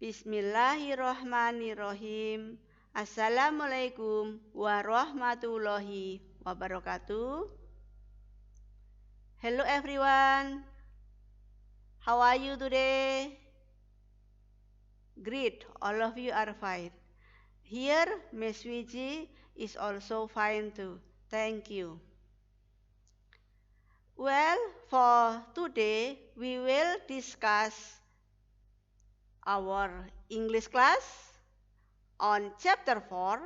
Bismillahirrahmanirrahim. Assalamualaikum warahmatullahi wabarakatuh. Hello everyone. How are you today? Great, all of you are fine. Here, Miss Wiji is also fine too. Thank you. Well, for today, we will discuss our English class on chapter 4,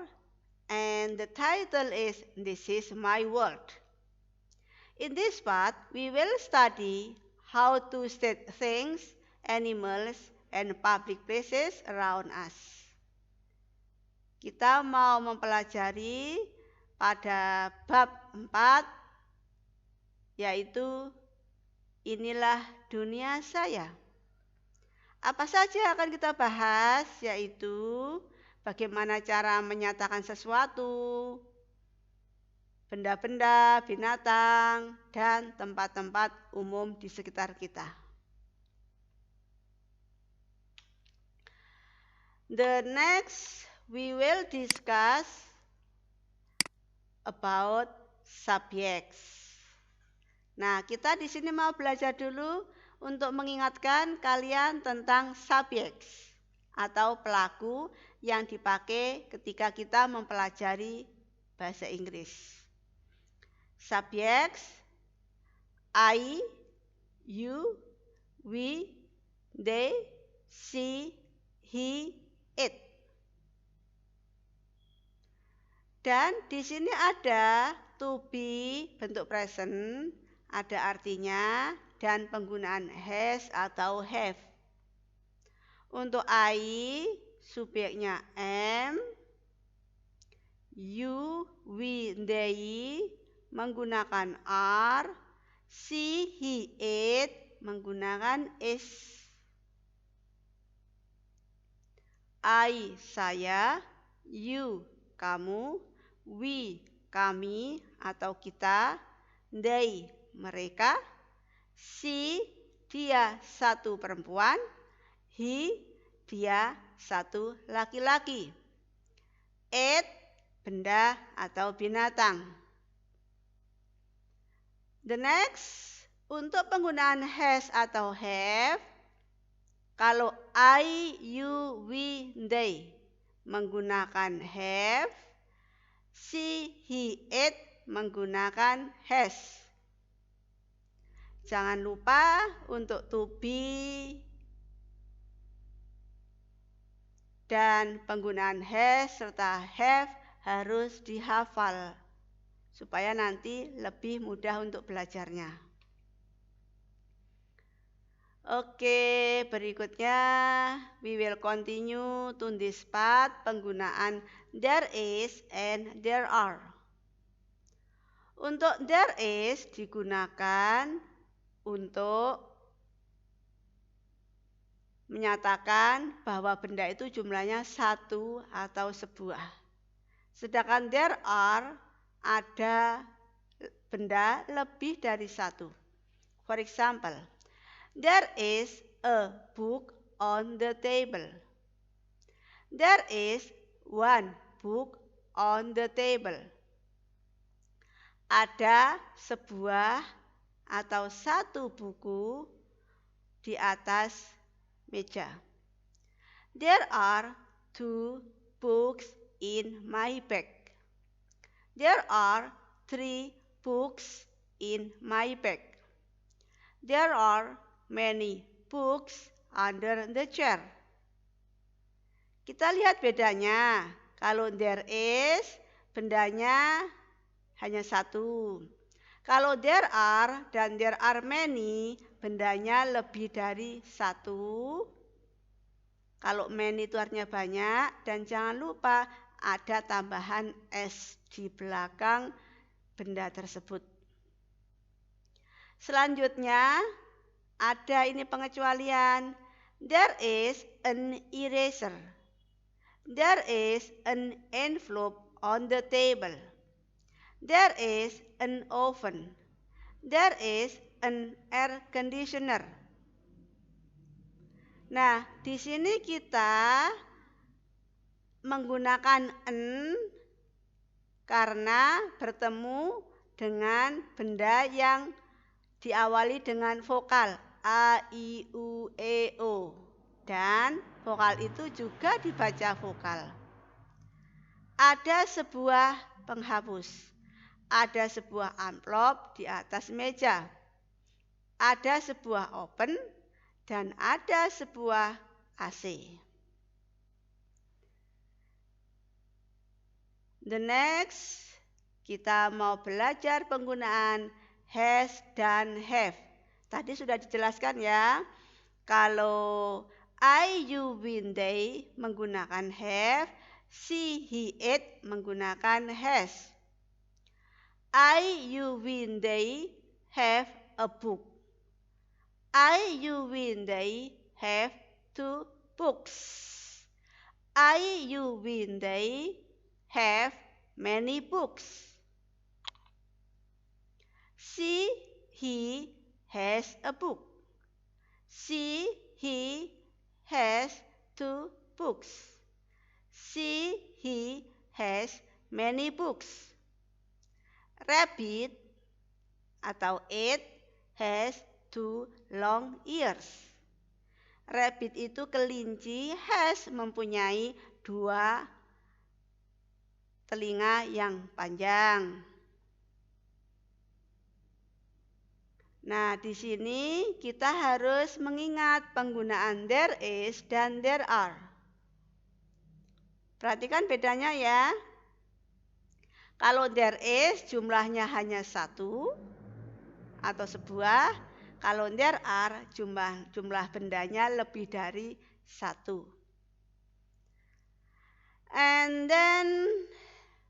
and the title is This is My World. In this part, we will study how to state things, animals, and public places around us. Kita mau mempelajari pada bab 4, yaitu inilah dunia saya. Apa saja akan kita bahas, yaitu bagaimana cara menyatakan sesuatu, benda-benda, binatang, dan tempat-tempat umum di sekitar kita. The next, we will discuss about subjects. Nah, kita di sini mau belajar dulu untuk mengingatkan kalian tentang subjects atau pelaku yang dipakai ketika kita mempelajari bahasa Inggris. Subjects: I, you, we, they, she, he, it. Dan di sini ada to be bentuk present, ada artinya, dan penggunaan has atau have. Untuk I, subjeknya am, you, we, they menggunakan are, she, he, it menggunakan is. I, saya, you, kamu, we, kami atau kita, they, mereka, she, dia satu perempuan, he, dia satu laki-laki, it, benda atau binatang. The next, untuk penggunaan has atau have, kalau I, you, we, they menggunakan have, she, he, it menggunakan has. Jangan lupa untuk to be dan penggunaan has serta have harus dihafal supaya nanti lebih mudah untuk belajarnya. Oke, berikutnya we will continue to this part penggunaan there is and there are. Untuk there is digunakan untuk menyatakan bahwa benda itu jumlahnya satu atau sebuah. Sedangkan there are ada benda lebih dari satu. For example, there is a book on the table. There is one book on the table. Ada sebuah atau satu buku di atas meja. There are 2 books in my bag. There are 3 books in my bag. There are many books under the chair. Kita lihat bedanya. Kalau there is, bendanya hanya satu. Kalau there are dan there are many, bendanya lebih dari satu. Kalau many itu artinya banyak, dan jangan lupa ada tambahan s di belakang benda tersebut. Selanjutnya, ada ini pengecualian. There is an eraser. There is an envelope on the table. There is an oven. There is an air conditioner. Nah, di sini kita menggunakan en karena bertemu dengan benda yang diawali dengan vokal a, i, u, e, o. Dan vokal itu juga dibaca vokal. Ada sebuah penghapus. Ada sebuah amplop di atas meja. Ada sebuah oven dan ada sebuah AC. The next, kita mau belajar penggunaan has dan have. Tadi sudah dijelaskan ya. Kalau I, you, we, they menggunakan have, she, he, it menggunakan has. I, you, we, they have a book. I, you, we, they have 2 books. I, you, we, they have many books. She, he has a book. She, he has 2 books. She, he has many books. Rabbit atau it has 2 long ears. Rabbit itu kelinci, has mempunyai 2 telinga yang panjang. Nah, di sini kita harus mengingat penggunaan there is dan there are. Perhatikan bedanya ya. Kalau there is jumlahnya hanya 1 atau sebuah. Kalau there are jumlah bendanya lebih dari 1. And then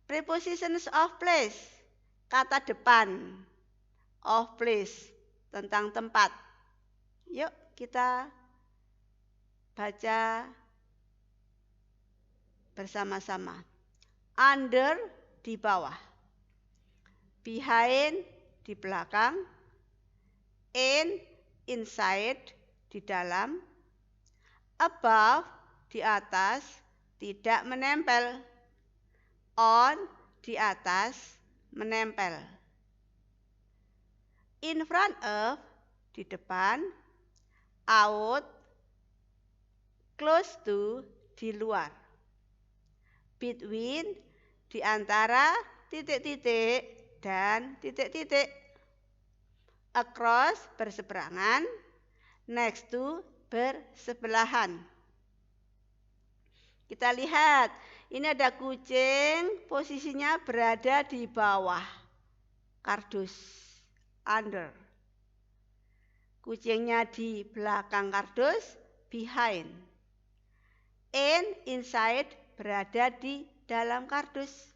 prepositions of place. Kata depan of place. Tentang tempat. Yuk kita baca bersama-sama. Under di bawah. Behind di belakang. Inside di dalam. Above di atas, tidak menempel. On di atas, menempel. In front of, di depan. Out, close to, di luar. Between, di antara titik-titik dan titik-titik. Across, berseberangan. Next to, bersebelahan. Kita lihat, ini ada kucing, posisinya berada di bawah kardus. Under. Kucingnya di belakang kardus, behind. Inside berada di dalam kardus.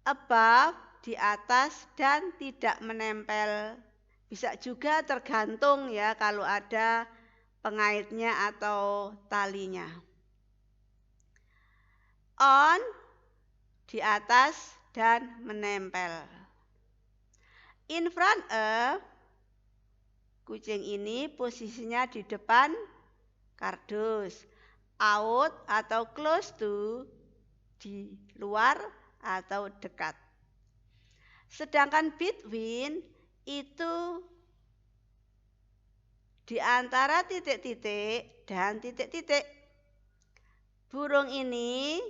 Above di atas dan tidak menempel. Bisa juga tergantung ya kalau ada pengaitnya atau talinya. On di atas dan menempel. In front of, kucing ini posisinya di depan kardus. Out atau close to, di luar atau dekat. Sedangkan between itu di antara titik-titik dan titik-titik. Burung ini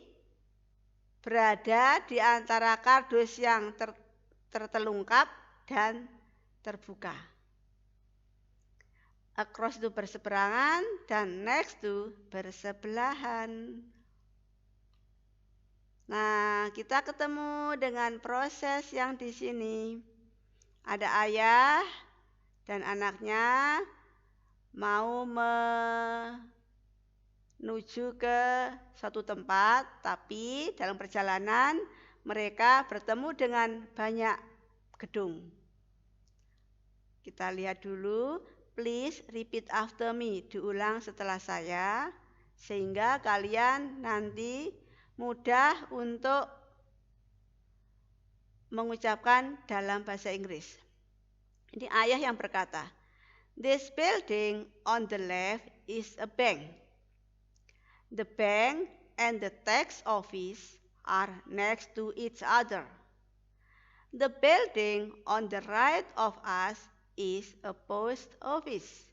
berada di antara kardus yang tertelungkap dan terbuka. Across itu berseberangan dan next to bersebelahan. Nah, kita ketemu dengan proses yang di sini. Ada ayah dan anaknya mau menuju ke suatu tempat, tapi dalam perjalanan mereka bertemu dengan banyak gedung. Kita lihat dulu, please repeat after me, diulang setelah saya, sehingga kalian nanti mudah untuk mengucapkan dalam bahasa Inggris. Ini ayah yang berkata, This building on the left is a bank. The bank and the tax office are next to each other. The building on the right of us is a post office.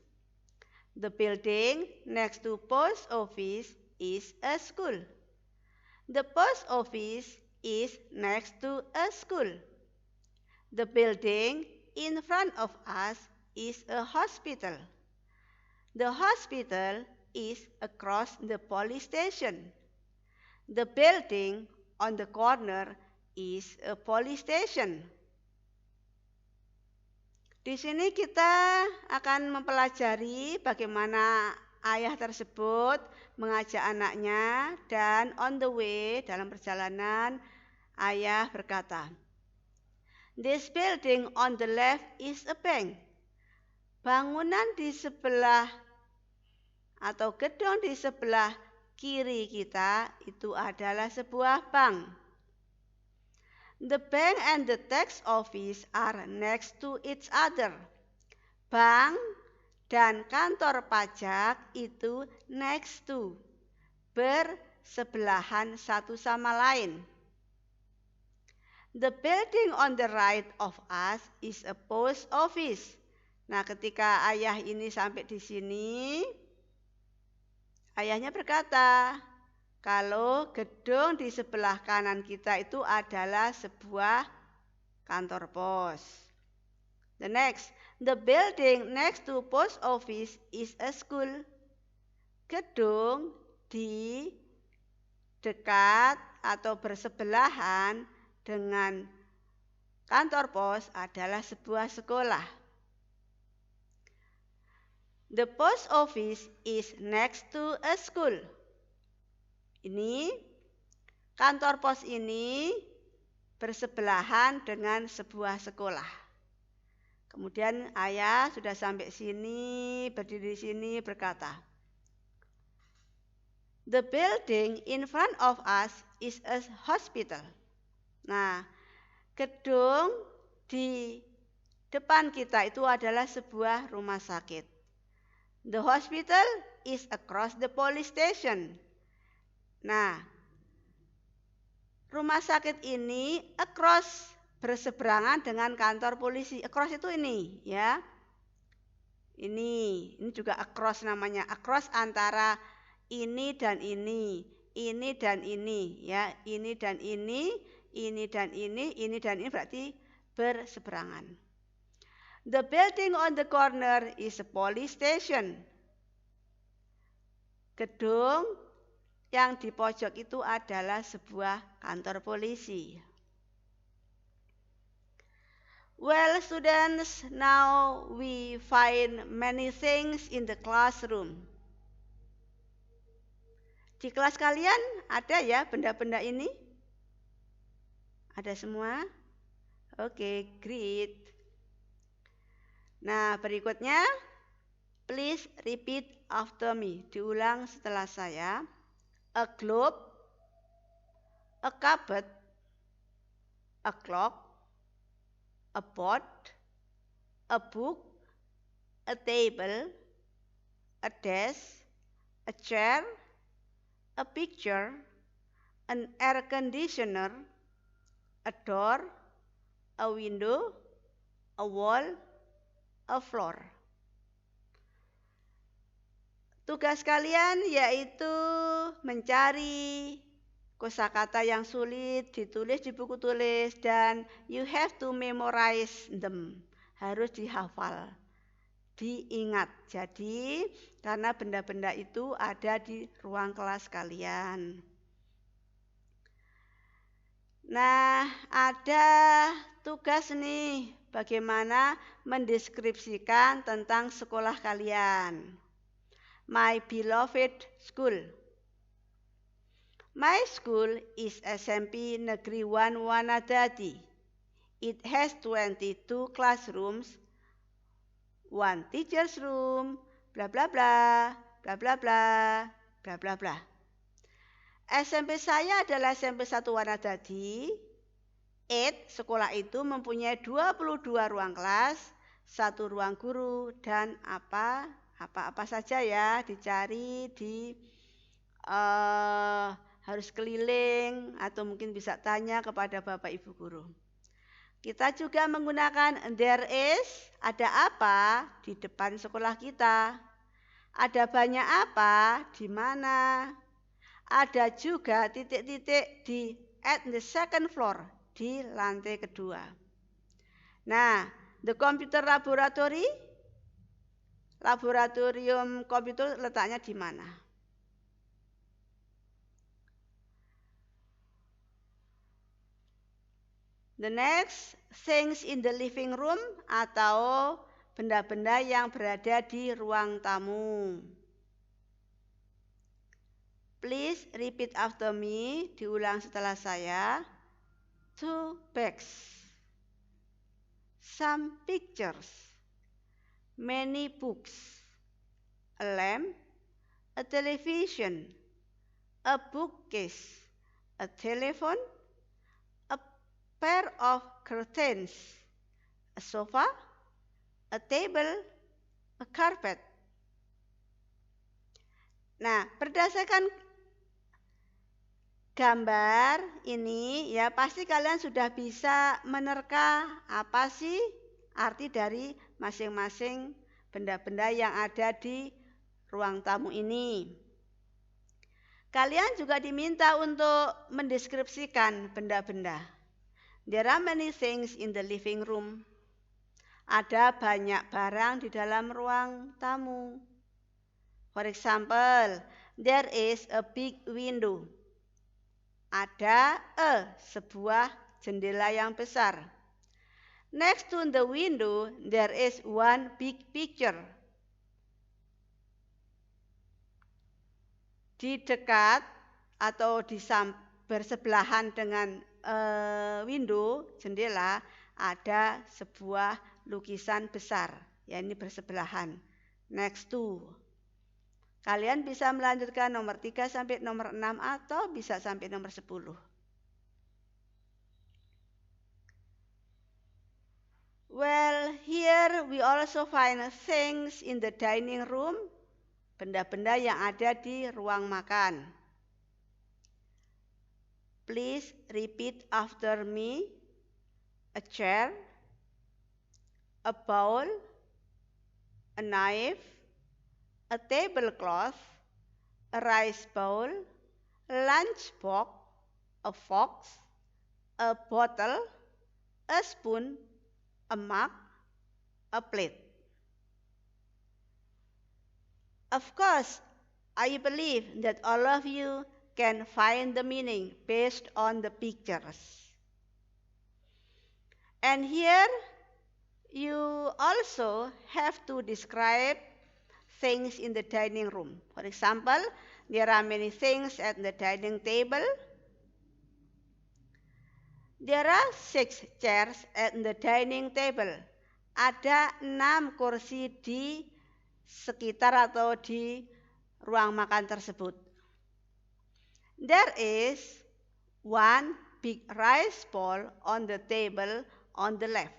The building next to post office is a school. The post office is next to a school. The building in front of us is a hospital. The hospital is across the police station. The building on the corner is a police station. Di sini kita akan mempelajari bagaimana ayah tersebut mengajak anaknya, dan on the way, dalam perjalanan, ayah berkata, "This building on the left is a bank." Bangunan di sebelah atau gedung di sebelah kiri kita itu adalah sebuah bank. The bank and the tax office are next to each other. Bank dan kantor pajak itu next to, bersebelahan satu sama lain. The building on the right of us is a post office. Nah, ketika ayah ini sampai di sini, ayahnya berkata, kalau gedung di sebelah kanan kita itu adalah sebuah kantor pos. The next, the building next to post office is a school. Gedung di dekat atau bersebelahan dengan kantor pos adalah sebuah sekolah. The post office is next to a school. Ini kantor pos ini bersebelahan dengan sebuah sekolah. Kemudian ayah sudah sampai sini, berdiri di sini berkata, "The building in front of us is a hospital." Nah, gedung di depan kita itu adalah sebuah rumah sakit. The hospital is across the police station. Nah, rumah sakit ini across, berseberangan dengan kantor polisi. Across itu ini, ya. Ini juga across namanya. Across antara ini dan ini dan ini, ya. Ini dan ini dan ini dan ini berarti berseberangan. The building on the corner is a police station. Gedung yang di pojok itu adalah sebuah kantor polisi. Well, students, now we find many things in the classroom. Di kelas kalian ada ya benda-benda ini? Ada semua? Oke, great. Nah, berikutnya, please repeat after me. Diulang setelah saya. A globe, a cupboard, a clock, a pot, a book, a table, a desk, a chair, a picture, an air conditioner, a door, a window, a wall, a floor. Tugas kalian yaitu mencari kosakata yang sulit, ditulis di buku tulis, dan you have to memorize them. Harus dihafal, diingat. Jadi, karena benda-benda itu ada di ruang kelas kalian. Nah, ada tugas nih, bagaimana mendeskripsikan tentang sekolah kalian. My beloved school. My school is SMP Negeri 1 Wanadadi. It has 22 classrooms, 1 teacher's room, bla bla bla, bla bla bla, bla bla bla. SMP saya adalah SMP 1 Wanadadi. Sekolah itu mempunyai 22 ruang kelas, satu ruang guru, dan apa saja ya dicari harus keliling atau mungkin bisa tanya kepada Bapak Ibu guru. Kita juga menggunakan there is, ada apa di depan sekolah kita. Ada banyak apa di mana. Ada juga titik-titik di at the second floor, di lantai kedua. Nah, the computer laboratory, laboratorium komputer letaknya di mana? The next, things in the living room atau benda-benda yang berada di ruang tamu. Please repeat after me, diulang setelah saya. 2 bags, some pictures, many books, a lamp, a television, a bookcase, a telephone, a pair of curtains, a sofa, a table, a carpet. Nah, berdasarkan gambar ini ya pasti kalian sudah bisa menerka apa sih arti dari masing-masing benda-benda yang ada di ruang tamu ini. Kalian juga diminta untuk mendeskripsikan benda-benda. There are many things in the living room. Ada banyak barang di dalam ruang tamu. For example, there is a big window. Ada sebuah jendela yang besar. Next to the window, there is one big picture. Di dekat atau bersebelahan dengan window, jendela, ada sebuah lukisan besar. Ya, ini bersebelahan. Next to. Kalian bisa melanjutkan nomor 3 sampai nomor 6 atau bisa sampai nomor 10. Well, here we also find things in the dining room. Benda-benda yang ada di ruang makan. Please repeat after me. A chair, a bowl, a knife, a tablecloth, a rice bowl, a lunch box, a fork, a bottle, a spoon, a mug, a plate. Of course, I believe that all of you can find the meaning based on the pictures. And here you also have to describe things in the dining room. For example, there are many things at the dining table. There are 6 chairs at the dining table. Ada 6 kursi di sekitar atau di ruang makan tersebut. There is one big rice bowl on the table on the left.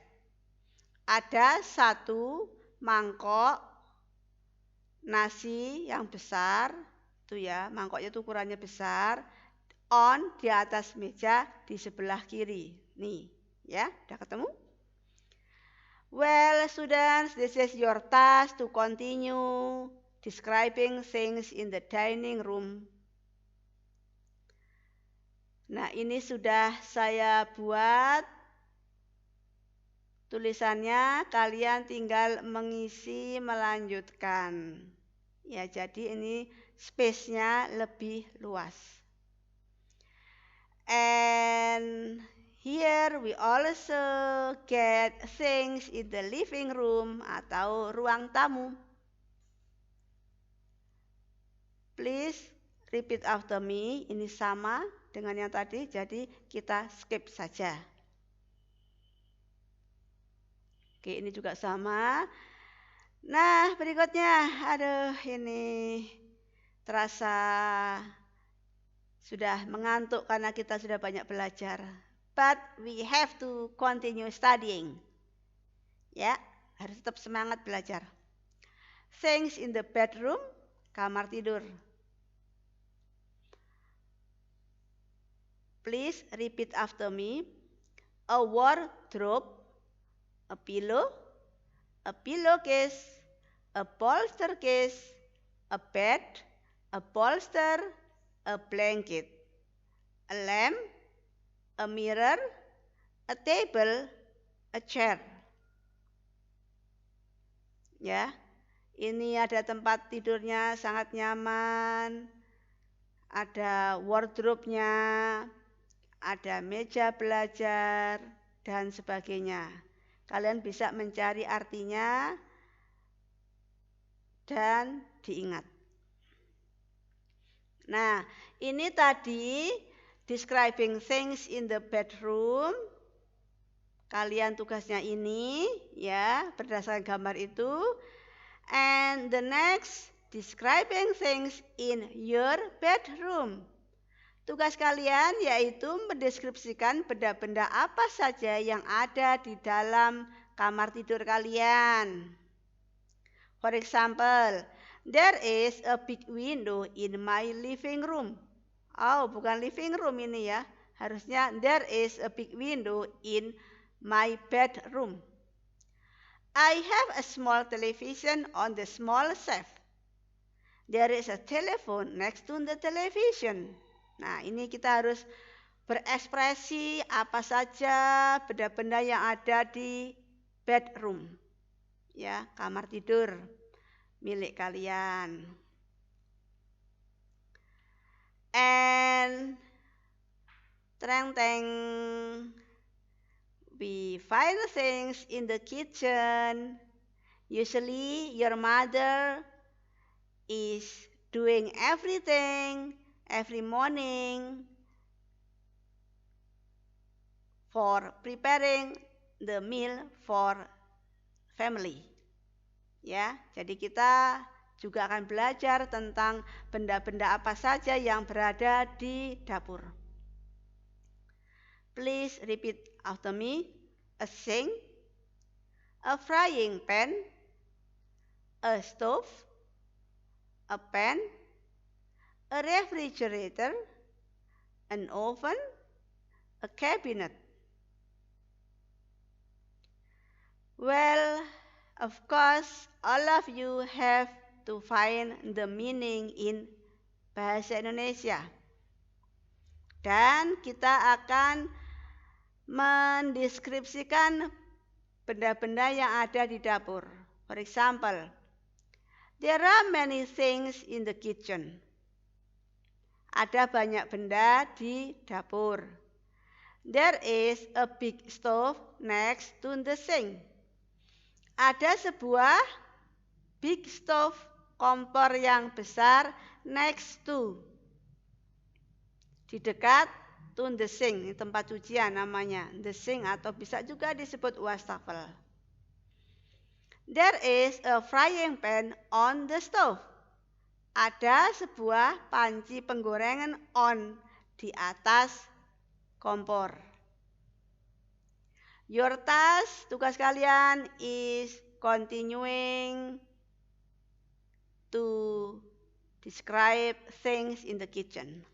Ada satu mangkok nasi yang besar, tuh ya, mangkoknya tuh ukurannya besar, di atas meja di sebelah kiri. Nih, ya, udah ketemu? Well, students, this is your task to continue describing things in the dining room. Nah, ini sudah saya buat tulisannya, kalian tinggal mengisi melanjutkan. Ya, jadi ini space-nya lebih luas. And here we also get things in the living room atau ruang tamu. Please repeat after me. Ini sama dengan yang tadi, jadi kita skip saja. Oke, ini juga sama. Nah, berikutnya, aduh ini terasa sudah mengantuk karena kita sudah banyak belajar. But we have to continue studying. Ya. harus tetap semangat belajar. Things in the bedroom, kamar tidur. Please repeat after me. A wardrobe, a pillow, a pillowcase, a bolster case, a bed, a bolster, a blanket, a lamp, a mirror, a table, a chair. Ya, ini ada tempat tidurnya sangat nyaman, ada wardrobe-nya, ada meja belajar, dan sebagainya. Kalian bisa mencari artinya dan diingat. Nah, ini tadi describing things in the bedroom. Kalian tugasnya ini ya, berdasarkan gambar itu. And the next, describing things in your bedroom. Tugas kalian yaitu mendeskripsikan benda-benda apa saja yang ada di dalam kamar tidur kalian. For example, there is a big window in my living room. Oh, bukan living room ini ya. Harusnya there is a big window in my bedroom. I have a small television on the small shelf. There is a telephone next to the television. Nah, ini kita harus berekspresi apa saja benda-benda yang ada di bedroom. Ya, kamar tidur milik kalian. And treng-treng, we find things in the kitchen. Usually your mother is doing everything every morning for preparing the meal for family. Ya, jadi kita juga akan belajar tentang benda-benda apa saja yang berada di dapur. Please repeat after me. A sink, a frying pan, a stove, a pan, a refrigerator, an oven, a cabinet. Well, of course, all of you have to find the meaning in bahasa Indonesia. Dan kita akan mendeskripsikan benda-benda yang ada di dapur. For example, there are many things in the kitchen. Ada banyak benda di dapur. There is a big stove next to the sink. Ada sebuah big stove, kompor yang besar, next to, di dekat to the sink, ini tempat cucian namanya, the sink atau bisa juga disebut wastafel. There is a frying pan on the stove. Ada sebuah panci penggorengan on di atas kompor. Your task, tugas kalian is continuing to describe things in the kitchen.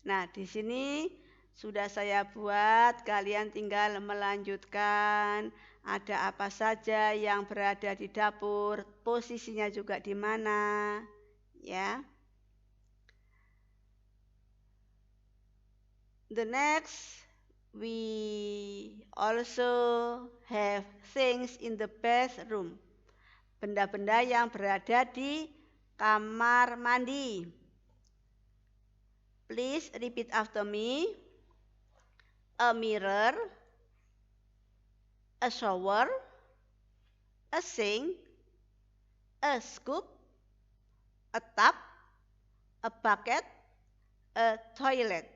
Nah, di sini sudah saya buat, kalian tinggal melanjutkan ada apa saja yang berada di dapur, posisinya juga di mana, ya. The next, we also have things in the bathroom. Benda-benda yang berada di kamar mandi. Please repeat after me. A mirror, a shower, a sink, a scoop, a tub, a bucket, a toilet.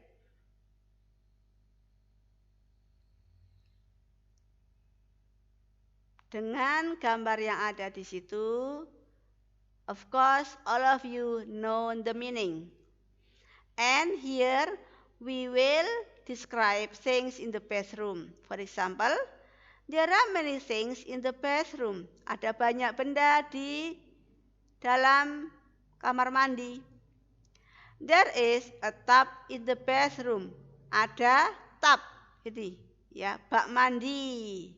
Dengan gambar yang ada di situ, of course, all of you know the meaning. And here we will describe things in the bathroom. For example, There are many things in the bathroom. Ada banyak benda di dalam kamar mandi. There is a tub in the bathroom. Ada tub, ini ya, bak mandi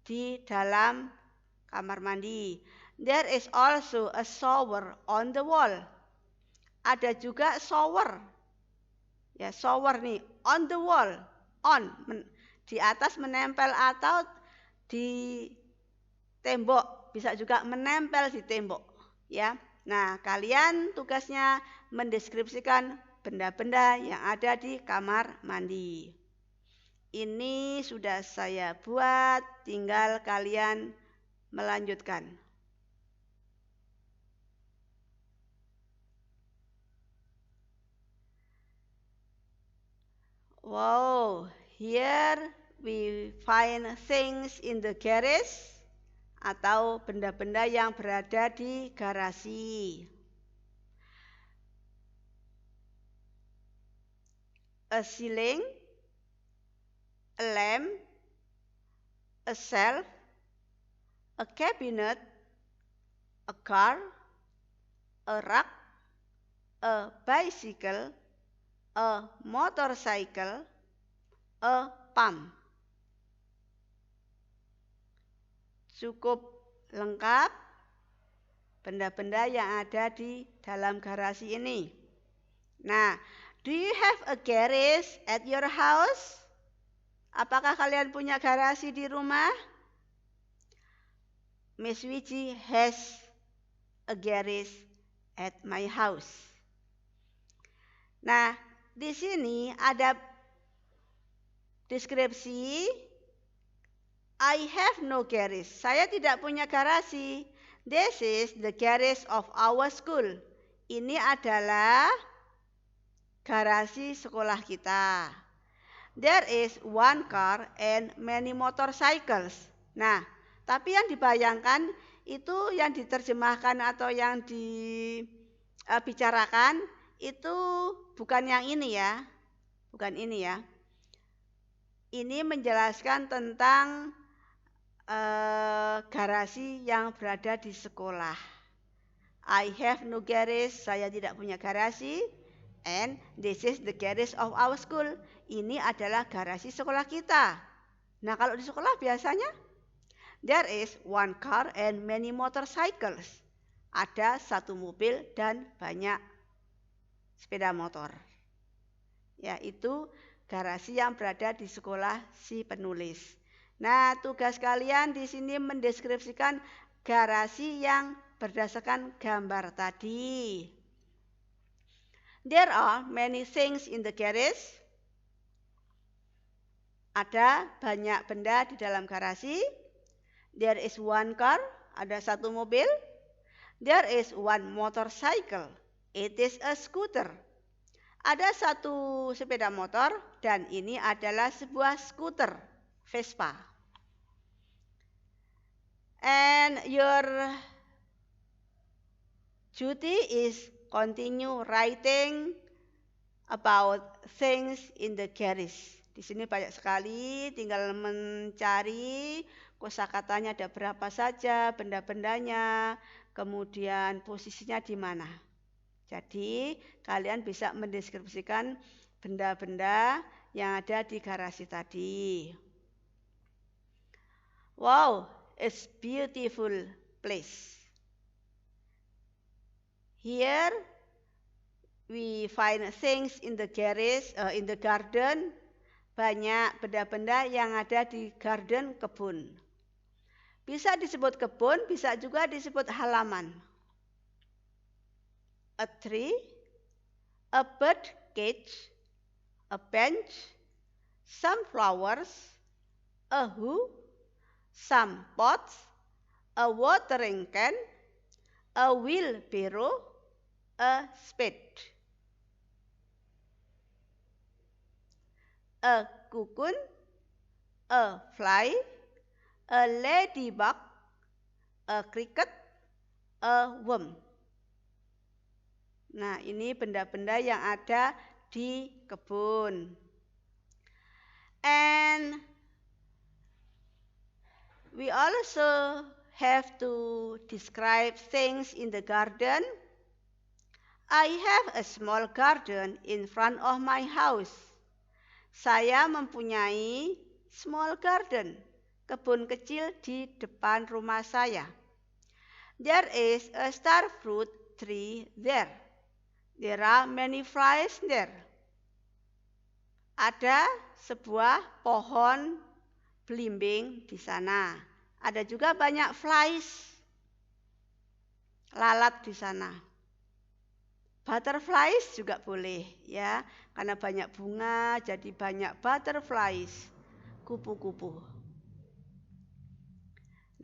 di dalam kamar mandi. There is also a shower on the wall. Ada juga shower. Ya, shower nih on the wall. Di atas menempel atau di tembok, bisa juga menempel di tembok, ya. Nah, kalian tugasnya mendeskripsikan benda-benda yang ada di kamar mandi. Ini sudah saya buat, tinggal kalian melanjutkan. Wow, here we find things in the garage atau benda-benda yang berada di garasi. A ceiling, a lamp, a shelf, a cabinet, a car, a rug, a bicycle, a motorcycle, a pump. Cukup lengkap benda-benda yang ada di dalam garasi ini. Nah, do you have a garage at your house? Apakah kalian punya garasi di rumah? Miss Wiji has a garage at my house. Nah, di sini ada deskripsi. I have no garage. Saya tidak punya garasi. This is the garage of our school. Ini adalah garasi sekolah kita. There is one car and many motorcycles. Nah, tapi yang dibayangkan itu yang diterjemahkan atau yang dibicarakan itu bukan yang ini ya. Bukan ini ya. Ini menjelaskan tentang garasi yang berada di sekolah. I have no garage, saya tidak punya garasi. And this is the garage of our school. Ini adalah garasi sekolah kita. Nah, kalau di sekolah biasanya there is one car and many motorcycles. Ada satu mobil dan banyak sepeda motor. Yaitu garasi yang berada di sekolah si penulis. Nah, tugas kalian di sini mendeskripsikan garasi yang berdasarkan gambar tadi. There are many things in the garage. Ada banyak benda di dalam garasi. There is one car, ada satu mobil. There is one motorcycle. It is a scooter. Ada satu sepeda motor dan ini adalah sebuah skuter Vespa. And your duty is continue writing about things in the garage. Di sini banyak sekali, tinggal mencari kosakatanya ada berapa saja, benda-bendanya, kemudian posisinya di mana. Jadi kalian bisa mendeskripsikan benda-benda yang ada di garasi tadi. Wow, it's beautiful place. Here we find things in the garage, in the garden. Banyak benda-benda yang ada di garden, kebun. Bisa disebut kebun, bisa juga disebut halaman. A tree, a bird cage, a bench, some flowers, a hoe, some pots, a watering can, a wheelbarrow, a spade. A cocoon, a fly, a ladybug, a cricket, a worm. Nah, ini benda-benda yang ada di kebun. And We also have to describe things in the garden. I have a small garden in front of my house. Saya mempunyai small garden, kebun kecil di depan rumah saya. There is a star fruit tree there. There are many flies there. Ada sebuah pohon belimbing di sana. Ada juga banyak flies, lalat di sana. Butterflies juga boleh ya, karena banyak bunga jadi banyak butterflies, kupu-kupu.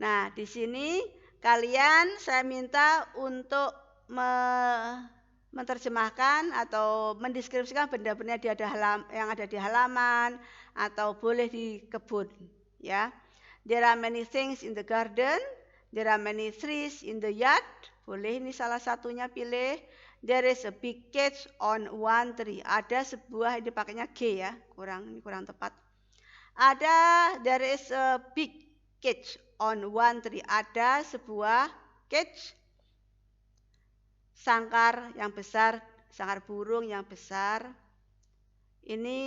Nah, di sini kalian saya minta untuk menerjemahkan atau mendeskripsikan benda-benda yang ada di halaman atau boleh di kebun ya. There are many things in the garden, there are many trees in the yard. Boleh ini salah satunya pilih. There is a big cage on one tree. Ada sebuah, ini pakainya G ya, ini kurang tepat. There is a big cage on one tree. Ada sebuah cage, sangkar yang besar, sangkar burung yang besar. Ini,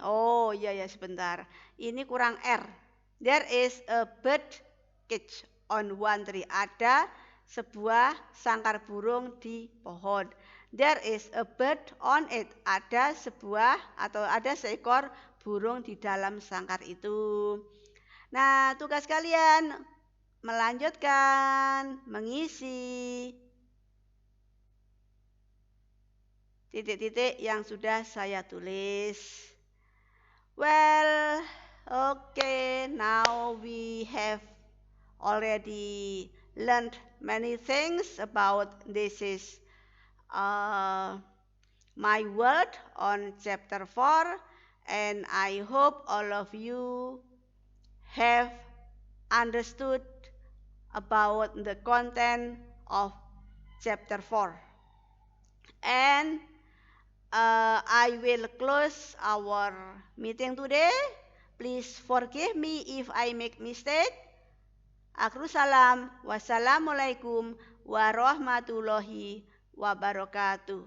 oh iya ya sebentar. Ini kurang R. There is a bird cage on one tree. Ada sebuah sangkar burung di pohon. There is a bird on it. Ada seekor burung di dalam sangkar itu. Nah, tugas kalian melanjutkan mengisi titik-titik yang sudah saya tulis. Well, okay, now we have already learned many things about this is my world on chapter 4, and I hope all of you have understood about the content of chapter 4. And I will close our meeting today. Please forgive me if I make mistake. Akhirul salam. Wassalamualaikum warahmatullahi wabarakatuh.